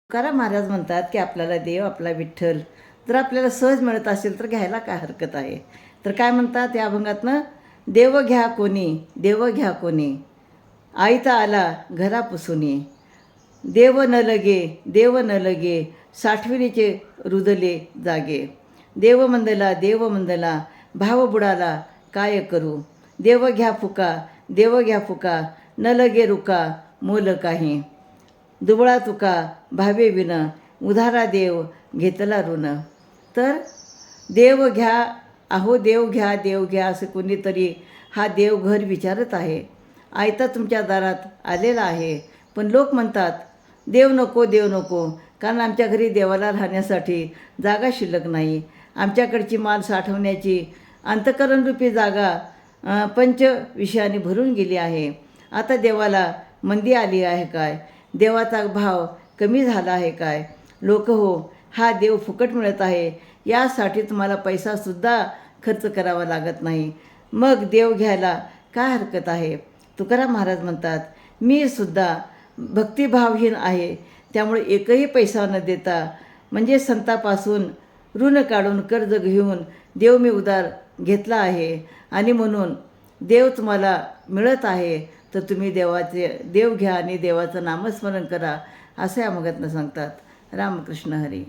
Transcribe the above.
तुकाराम महाराज म्हणतात की आपल्याला देव आपला विठ्ठल जर आपल्याला सहज मिळत असेल तर घ्यायला काय हरकत आहे. तर काय म्हणतात या अभंगातनं, देव घ्या कोणी, देव घ्या कोणी, आईता आला घरा पुसुनी, देव न लगे, देव न लगे, साठविणीचे रुदले जागे, देव मंदला भाव बुडाला काय करू, देव घ्या फुका, देव घ्या फुका, न लगे रुका मोल काही, दुबळा तुका भावे विन, उधारा देव घेतला ऋण. तर देव घ्या, अहो देव घ्या, देव घ्या असं कोणीतरी हा देवघर विचारत आहे. आयता तुमच्या दारात आलेला आहे. पण लोक म्हणतात देव नको, देव नको, कारण आमच्या घरी देवाला राहण्यासाठी जागा शिल्लक नाही. आमच्याकडची माल साठवण्याची अंतःकरणरूपी जागा पंच विषयाने भरून गेली आहे. आता देवाला मंदी आली आहे काय, देवाचा भाव कमी झाला आहे काय. लोक हो, हा देव फुकट मिळत आहे, यासाठी तुम्हाला पैसासुद्धा खर्च करावा लागत नाही, मग देव घ्यायला काय हरकत आहे. तुकाराम महाराज म्हणतात, मी सुद्धा भक्तिभावहीन आहे, त्यामुळे एकही पैसा न देता म्हणजे संतापासून ऋण काढून कर्ज घेऊन देव मी उधार घेतला आहे. आणि म्हणून देव तुम्हाला मिळत आहे, तर तुम्ही देव घ्या आणि देवाचं नामस्मरण करा, असं या मगातनं सांगतात. रामकृष्ण हरी.